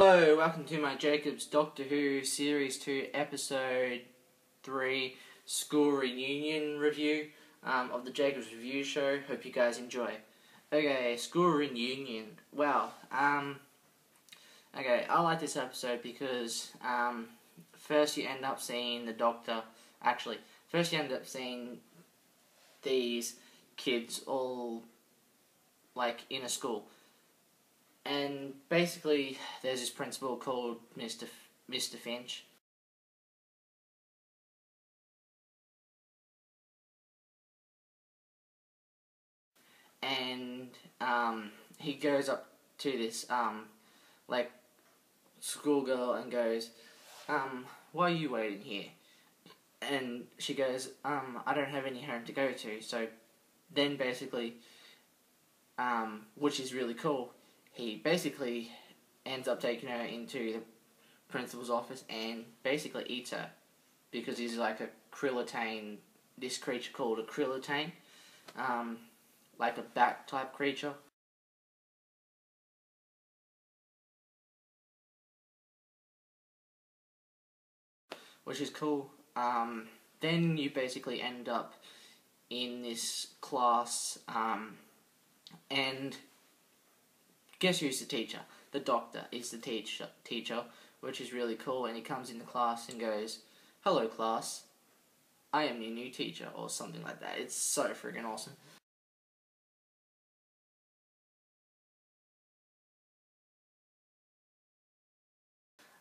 Hello, welcome to my Jacob's Doctor Who Series 2 Episode 3 School Reunion review of the Jacob's Review Show. Hope you guys enjoy. Okay, School Reunion. Wow. Okay, I like this episode because first you end up seeing the Doctor. Actually, first you end up seeing these kids all like in a school. And basically, there's this principal called Mr. Finch. And he goes up to this like schoolgirl and goes, why are you waiting here? And she goes, I don't have any home to go to. So then basically, which is really cool, he basically ends up taking her into the principal's office and basically eats her because he's like a krillitane, this creature called a krillitane, like a bat type creature. Which is cool. Then you basically end up in this class, and guess who's the teacher? The Doctor is the teacher, which is really cool, and he comes in the class and goes, hello class, I am your new teacher, or something like that. It's so friggin' awesome.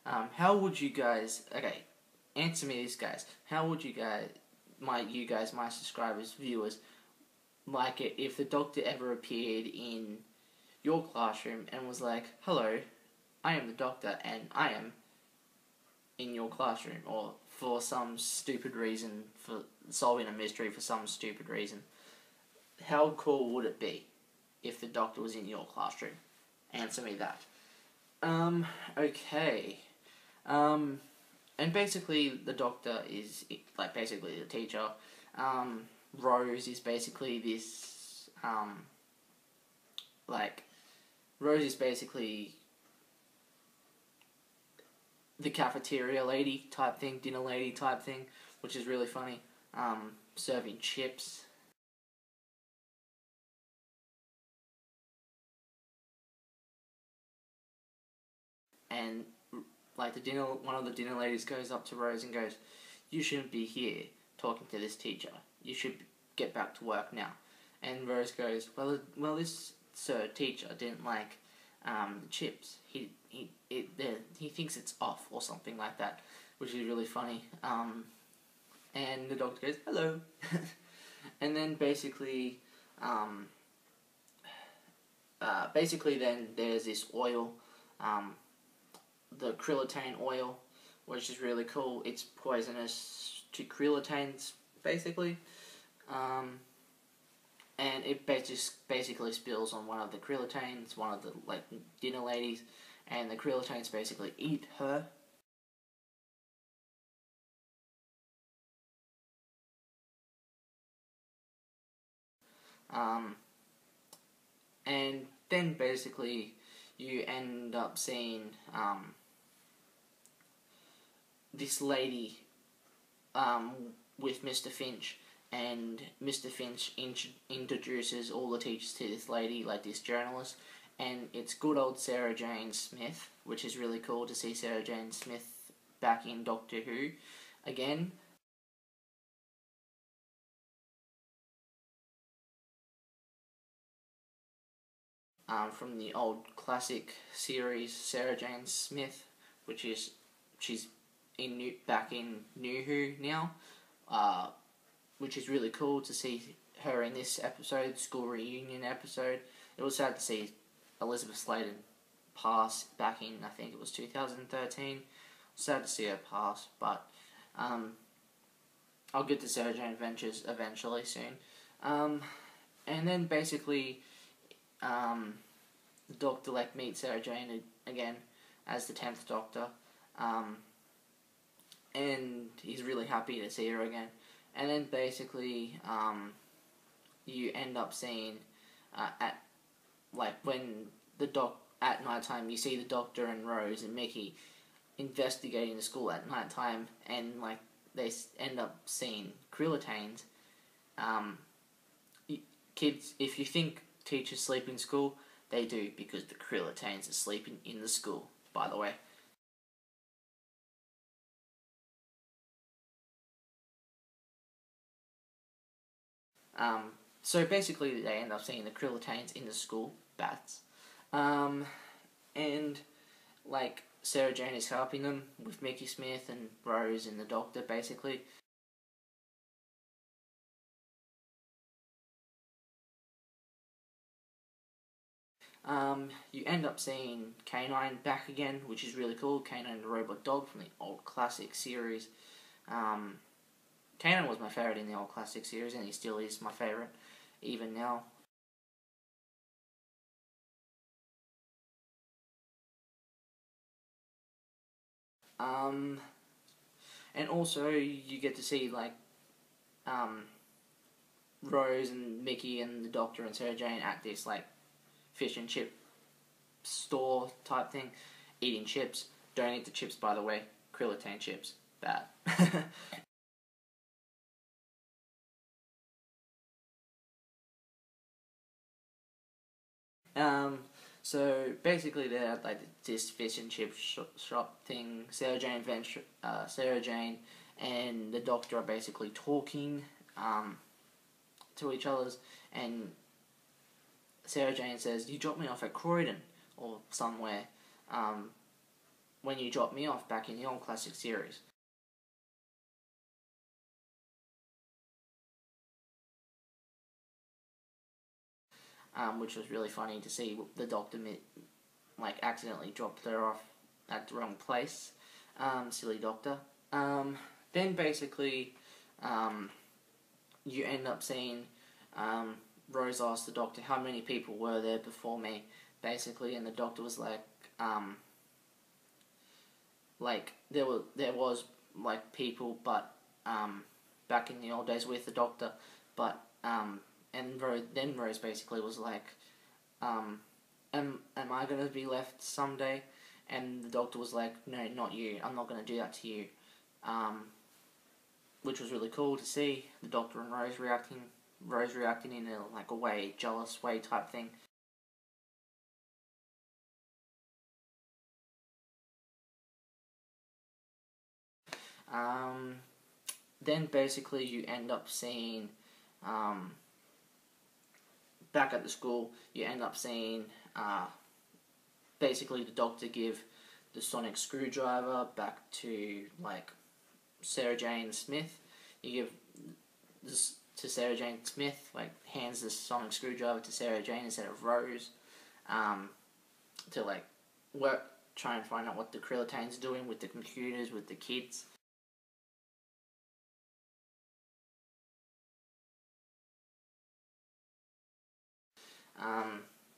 How would you guys, okay, answer me this, guys. How would you guys, my subscribers, viewers, like it if the Doctor ever appeared in your classroom and was like, hello, I am the Doctor and I am in your classroom, or for some stupid reason, for solving a mystery for some stupid reason. How cool would it be if the Doctor was in your classroom? Answer me that. Okay. And basically the Doctor is, like, basically the teacher. Rose is basically this, Rose is basically the cafeteria lady type thing, dinner lady type thing, which is really funny. Serving chips. And like one of the dinner ladies goes up to Rose and goes, you shouldn't be here talking to this teacher. You should get back to work now. And Rose goes, well, this teacher didn't like the chips. He thinks it's off or something like that, which is really funny. And the Doctor goes, hello. And then basically then there's this oil, the krillitane oil, which is really cool. It's poisonous to krillitanes, basically. And it basically spills on one of the krillitanes, one of the dinner ladies, and the krillitanes basically eat her. And then basically you end up seeing this lady with Mr. Finch, and Mr. Finch introduces all the teachers to this lady, like this journalist, and it's good old Sarah Jane Smith, which is really cool to see Sarah Jane Smith back in Doctor Who again. From the old classic series, Sarah Jane Smith, she's back in New Who now, which is really cool to see her in this episode, School Reunion episode. It was sad to see Elizabeth Sladen pass back in, I think it was 2013. Sad to see her pass, but I'll get to Sarah Jane Adventures eventually soon. And then basically, the Doctor meets Sarah Jane again as the 10th Doctor, and he's really happy to see her again. And then basically, you end up seeing when the at night time you see the Doctor and Rose and Mickey investigating the school at night time, and like they end up seeing Krillitanes. Kids, if you think teachers sleep in school, they do, because the Krillitanes are sleeping in the school, by the way. So basically they end up seeing the Krillitanes in the school, bats. And like Sarah Jane is helping them with Mickey Smith and Rose and the Doctor, basically. You end up seeing K9 back again, which is really cool. K9 the Robot Dog from the old classic series. K9 was my favourite in the old classic series, and he still is my favourite, even now. And also you get to see like Rose and Mickey and the Doctor and Sarah Jane at this like fish and chip store type thing, eating chips. Don't eat the chips, by the way. Krillitane chips, bad. um, so basically they're at like this fish and chip shop thing. Sarah Jane and the Doctor are basically talking to each other's, and Sarah Jane says, "You dropped me off at Croydon or somewhere when you dropped me off back in the old classic series." Which was really funny to see the Doctor like accidentally dropped her off at the wrong place. Silly Doctor. Then basically, you end up seeing Rose asked the Doctor how many people were there before me, basically, and the Doctor was like there was like people, but back in the old days with the Doctor, but and then Rose basically was like, am I gonna be left someday? And the Doctor was like, no, not you. I'm not gonna do that to you. Which was really cool to see the Doctor and Rose reacting in a like a way jealous way type thing. Um, then basically you end up seeing back at the school, you end up seeing basically the Doctor give the sonic screwdriver back to like Sarah Jane Smith. You give this to Sarah Jane Smith, like hands the sonic screwdriver to Sarah Jane instead of Rose, to like try and find out what the Krillitane's doing with the computers, with the kids.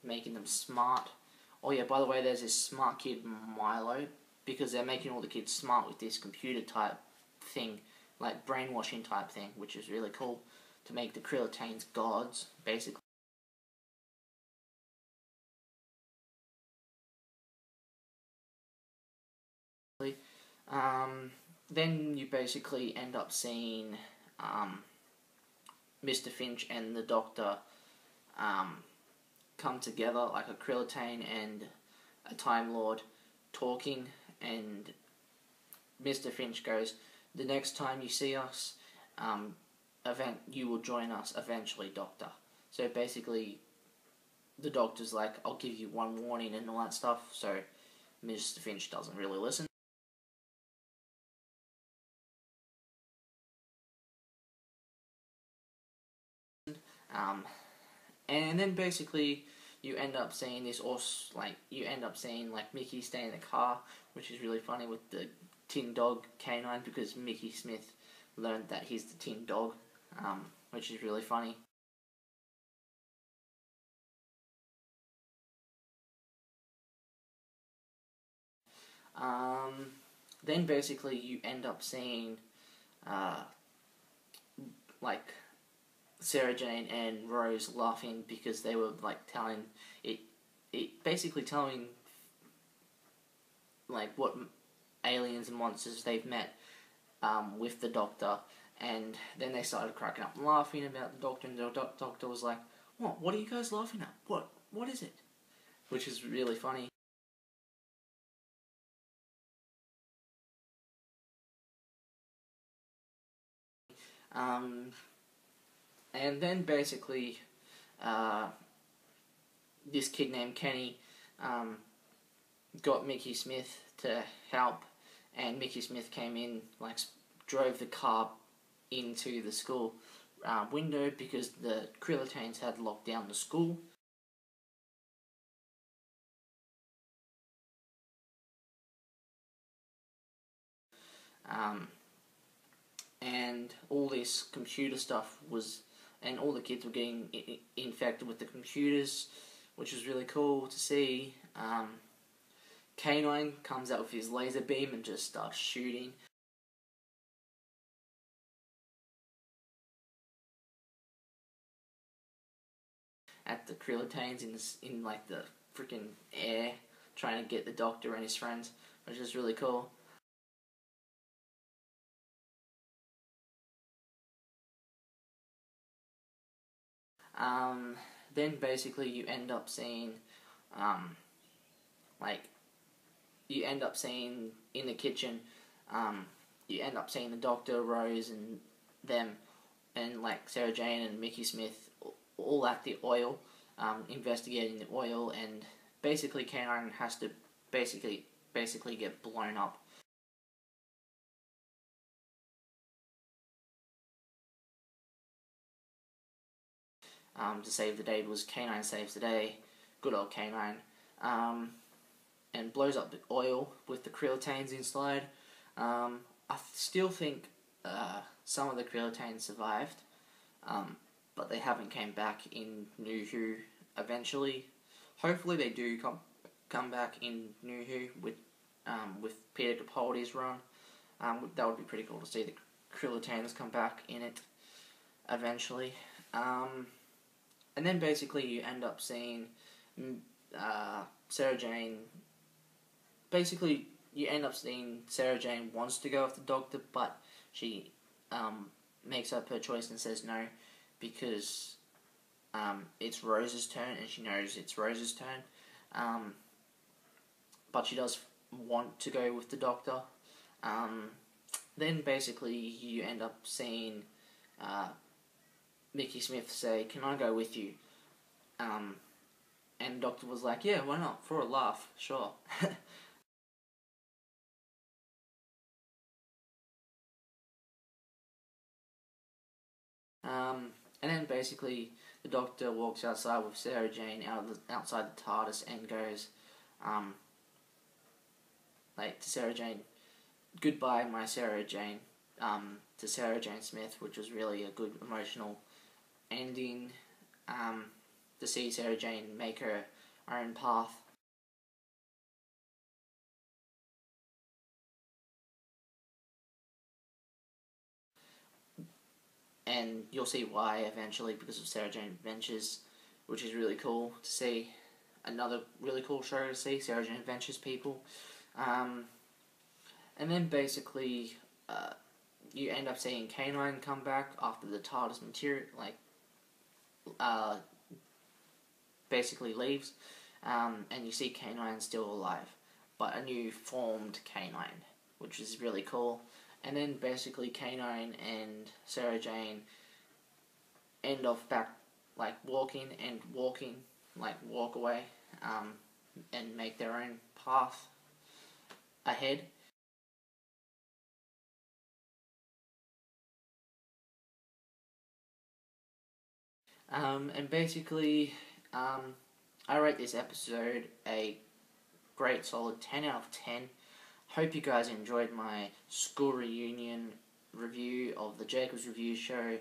Making them smart. Oh yeah, by the way, there's this smart kid Milo, because they're making all the kids smart with this computer type thing, like brainwashing type thing, which is really cool to make the Krillitanes gods, basically. Then you basically end up seeing Mr. Finch and the Doctor come together, like a Krillitane and a Time Lord talking, and Mr. Finch goes, "The next time you see us, you will join us eventually, Doctor." So basically, the Doctor's like, "I'll give you one warning" and all that stuff, so Mr. Finch doesn't really listen. Um, and then basically you end up seeing this, or like you end up seeing like Mickey stay in the car, which is really funny with the Tin Dog K9, because Mickey Smith learned that he's the Tin Dog, which is really funny. Um, then basically you end up seeing uh, like Sarah Jane and Rose laughing because they were like telling it basically telling like what aliens and monsters they've met with the Doctor, and then they started cracking up and laughing about the Doctor, and the Doctor was like, What are you guys laughing at? What is it?" Which is really funny. And then basically, uh, this kid named Kenny got Mickey Smith to help, and Mickey Smith came in, like, drove the car into the school window because the Krillitanes had locked down the school. Um, and all this computer stuff was, and all the kids were getting infected with the computers, which was really cool to see. K9 comes out with his laser beam and just starts shooting. At the Krillitanes in like the freaking air, trying to get the Doctor and his friends, which is really cool. Um, then basically you end up seeing, like, you end up seeing in the kitchen, you end up seeing the Doctor, Rose, and them, and like Sarah Jane and Mickey Smith, all at the oil, investigating the oil, and basically K9 has to basically get blown up. To save the day. It was K9 saves the day, good old K9, and blows up the oil with the Krillitanes inside. I still think some of the Krillitanes survived, but they haven't came back in New Who eventually. Hopefully they do come back in New Who with Peter Capaldi's run. That would be pretty cool to see the Krillitanes come back in it eventually. And then basically you end up seeing Sarah Jane. Basically, you end up seeing Sarah Jane wants to go with the Doctor, but she makes up her choice and says no because it's Rose's turn, and she knows it's Rose's turn. But she does want to go with the Doctor. Then basically you end up seeing Mickey Smith say, "Can I go with you?" And the Doctor was like, "Yeah, why not? For a laugh, sure." And then basically the Doctor walks outside with Sarah Jane outside the TARDIS and goes, like, to Sarah Jane, "Goodbye, my Sarah Jane," to Sarah Jane Smith, which was really a good emotional ending, to see Sarah Jane make her own path. And you'll see why eventually because of Sarah Jane Adventures, which is really cool to see. Another really cool show to see, Sarah Jane Adventures people. And then basically, you end up seeing K9 come back after the TARDIS material, like, basically leaves, and you see K9 still alive, but a new formed K9, which is really cool. And then basically K9 and Sarah Jane end off back, like, walking, like, walk away, and make their own path ahead. And basically, I rate this episode a great solid 10 out of 10. Hope you guys enjoyed my school reunion review of the Jacobs Review Show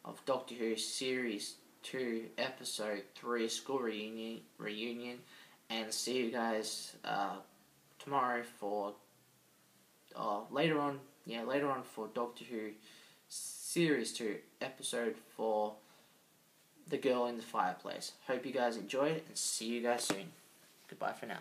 of Doctor Who Series 2, Episode 3, School Reunion, and see you guys tomorrow for, later on for Doctor Who Series 2, Episode 4, The Girl in the Fireplace. Hope you guys enjoyed, and see you guys soon. Goodbye for now.